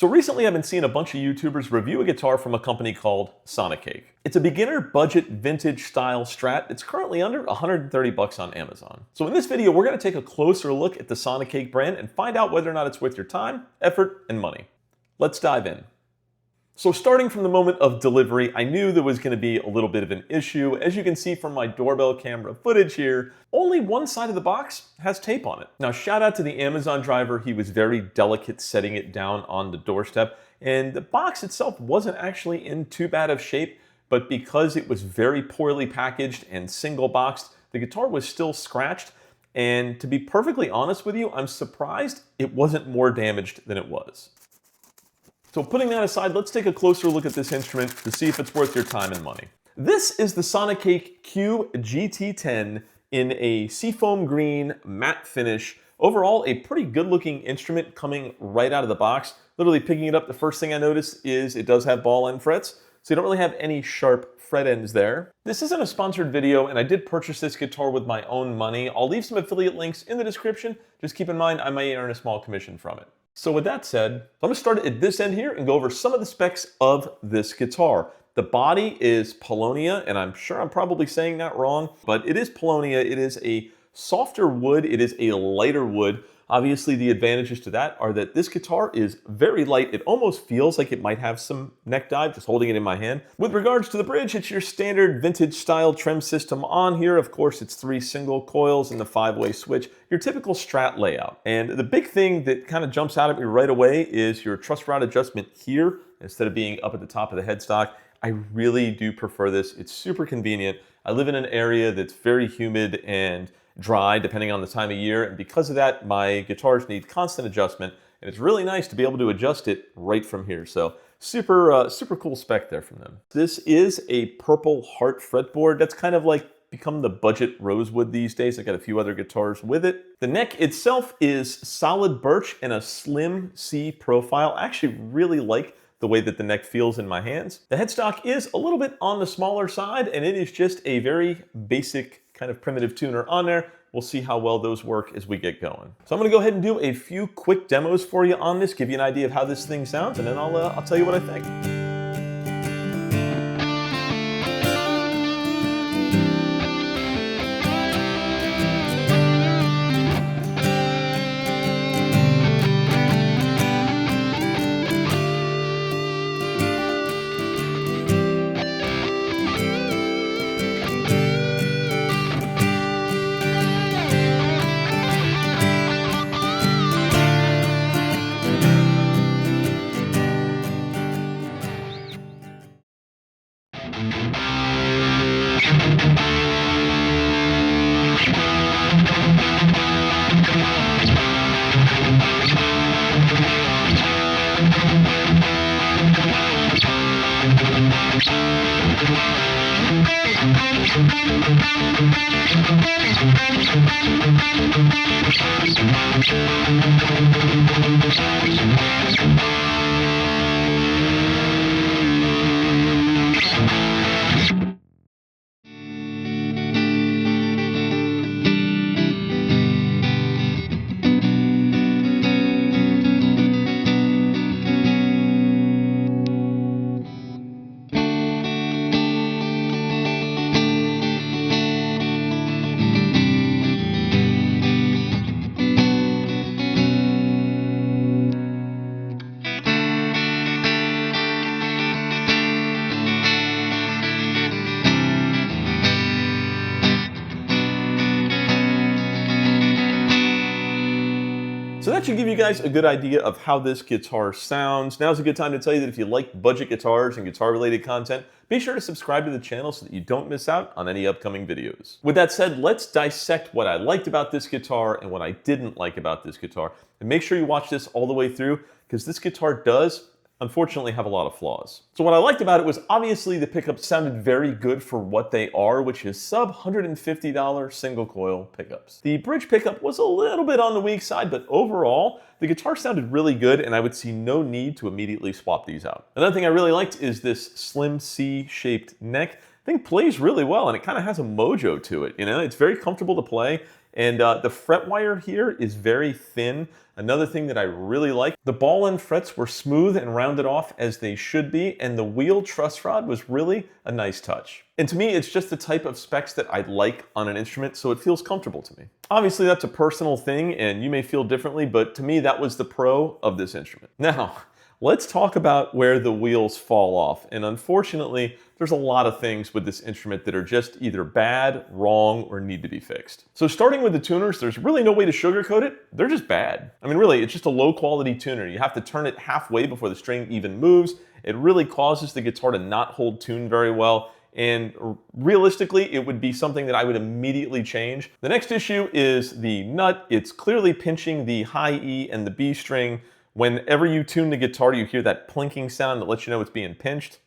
So recently I've been seeing a bunch of YouTubers review a guitar from a company called Sonicake. It's a beginner budget vintage style Strat. It's currently under 130 bucks on Amazon. So in this video, we're gonna take a closer look at the Sonicake brand and find out whether or not it's worth your time, effort, and money. Let's dive in. So starting from the moment of delivery, I knew there was going to be a little bit of an issue. As you can see from my doorbell camera footage here, only one side of the box has tape on it. Now shout out to the Amazon driver, he was very delicate setting it down on the doorstep, and the box itself wasn't actually in too bad of shape, but because it was very poorly packaged and single boxed, the guitar was still scratched, and to be perfectly honest with you, I'm surprised it wasn't more damaged than it was. So putting that aside, let's take a closer look at this instrument to see if it's worth your time and money. This is the Sonicake QGT-10 in a seafoam green matte finish. Overall, a pretty good looking instrument coming right out of the box. Literally picking it up, the first thing I noticed is it does have ball end frets, so you don't really have any sharp fret ends there. This isn't a sponsored video, and I did purchase this guitar with my own money. I'll leave some affiliate links in the description. Just keep in mind, I may earn a small commission from it. So with that said, I'm going to start at this end here and go over some of the specs of this guitar. The body is Paulownia, and I'm sure I'm probably saying that wrong, but it is Paulownia. It is a softer wood. It is a lighter wood. Obviously, the advantages to that are that this guitar is very light. It almost feels like it might have some neck dive, just holding it in my hand. With regards to the bridge, it's your standard vintage style trim system on here. Of course, it's 3 single coils and the 5-way switch, your typical Strat layout. And the big thing that kind of jumps out at me right away is your truss rod adjustment here, instead of being up at the top of the headstock. I really do prefer this. It's super convenient. I live in an area that's very humid and dry depending on the time of year, and because of that my guitars need constant adjustment, and it's really nice to be able to adjust it right from here. So super cool spec there from them. This is a purple heart fretboard. That's kind of like become the budget rosewood these days. I got a few other guitars with it. The neck itself is solid birch and a slim C profile. I actually really like the way that the neck feels in my hands. The headstock is a little bit on the smaller side, and it is just a very basic kind of primitive tuner on there. We'll see how well those work as we get going. So I'm gonna go ahead and do a few quick demos for you on this, give you an idea of how this thing sounds, and then I'll tell you what I think. So that should give you guys a good idea of how this guitar sounds. Now's a good time to tell you that if you like budget guitars and guitar related content, be sure to subscribe to the channel so that you don't miss out on any upcoming videos. With that said, let's dissect what I liked about this guitar and what I didn't like about this guitar. And make sure you watch this all the way through, because this guitar does unfortunately have a lot of flaws. So what I liked about it was obviously the pickups sounded very good for what they are, which is sub $150 single coil pickups. The bridge pickup was a little bit on the weak side, but overall the guitar sounded really good, and I would see no need to immediately swap these out. Another thing I really liked is this slim C-shaped neck. I think plays really well, and it kind of has a mojo to it. You know, it's very comfortable to play, And the fret wire here is very thin. Another thing that I really like, the ball end frets were smooth and rounded off as they should be, and the wheel truss rod was really a nice touch. And to me, it's just the type of specs that I'd like on an instrument, so it feels comfortable to me. Obviously, that's a personal thing, and you may feel differently, but to me, that was the pro of this instrument. Now, let's talk about where the wheels fall off. And unfortunately, there's a lot of things with this instrument that are just either bad, wrong, or need to be fixed. So starting with the tuners, there's really no way to sugarcoat it. They're just bad. I mean, really, it's just a low quality tuner. You have to turn it halfway before the string even moves. It really causes the guitar to not hold tune very well. And realistically, it would be something that I would immediately change. The next issue is the nut. It's clearly pinching the high E and the B string. Whenever you tune the guitar, you hear that plinking sound that lets you know it's being pinched.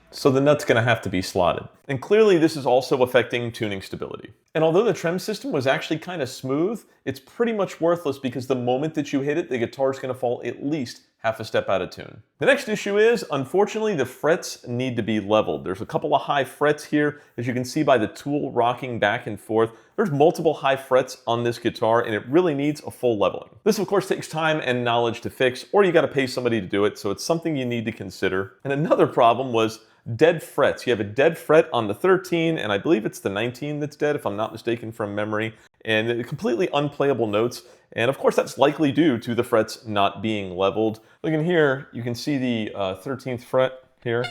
So the nut's gonna have to be slotted. And clearly this is also affecting tuning stability. And although the trem system was actually kind of smooth, it's pretty much worthless because the moment that you hit it, the guitar's gonna fall at least half a step out of tune. The next issue is, unfortunately, the frets need to be leveled. There's a couple of high frets here, as you can see by the tool rocking back and forth. There's multiple high frets on this guitar, and it really needs a full leveling. This, of course, takes time and knowledge to fix, or you gotta pay somebody to do it, so it's something you need to consider. And another problem was dead frets. You have a dead fret on the 13, and I believe it's the 19 that's dead, if I'm not mistaken from memory, and completely unplayable notes. And of course, that's likely due to the frets not being leveled. Look in here, you can see the 13th fret here.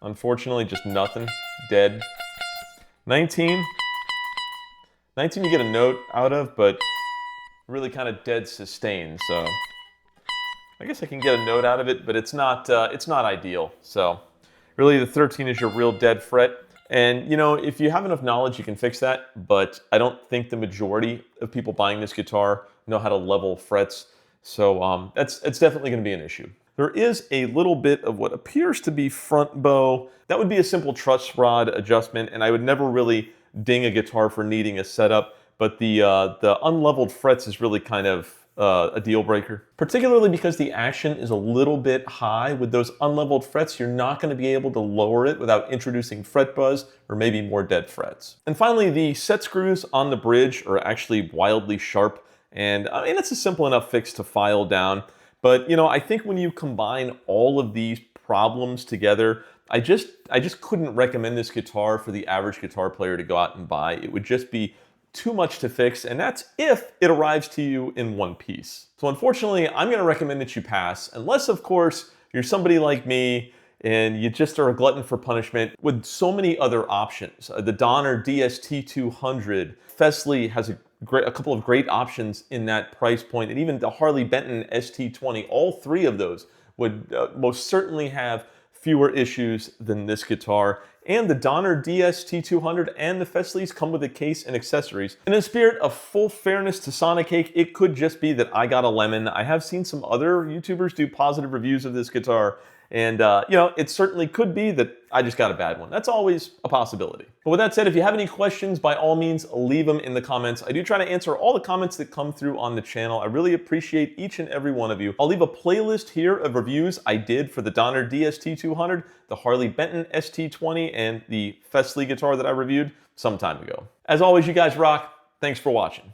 Unfortunately, just nothing, dead. 19 you get a note out of, but really kind of dead sustain, so I guess I can get a note out of it, but it's not ideal. So really the 13 is your real dead fret. And you know, if you have enough knowledge, you can fix that, but I don't think the majority of people buying this guitar know how to level frets. So it's definitely gonna be an issue. There is a little bit of what appears to be front bow. That would be a simple truss rod adjustment, and I would never really ding a guitar for needing a setup, but the unleveled frets is really kind of a deal breaker, particularly because the action is a little bit high. With those unleveled frets, you're not going to be able to lower it without introducing fret buzz or maybe more dead frets. And finally, the set screws on the bridge are actually wildly sharp, and I mean, it's a simple enough fix to file down. But you know, I think when you combine all of these problems together, I just couldn't recommend this guitar for the average guitar player to go out and buy. It would just be too much to fix, and that's if it arrives to you in one piece. So unfortunately, I'm going to recommend that you pass, unless of course you're somebody like me and you just are a glutton for punishment with so many other options. The Donner DST-200, Fesley has a couple of great options in that price point, and even the Harley Benton ST20. All three of those would most certainly have fewer issues than this guitar. And the Donner DST-200 and the Fesleys come with a case and accessories. And in the spirit of full fairness to Sonicake, it could just be that I got a lemon. I have seen some other YouTubers do positive reviews of this guitar, and you know, it certainly could be that I just got a bad one. That's always a possibility. But with that said, if you have any questions, by all means, leave them in the comments. I do try to answer all the comments that come through on the channel. I really appreciate each and every one of you. I'll leave a playlist here of reviews I did for the Donner DST-200, the Harley Benton ST20, and the Fesley guitar that I reviewed some time ago. As always, you guys rock. Thanks for watching.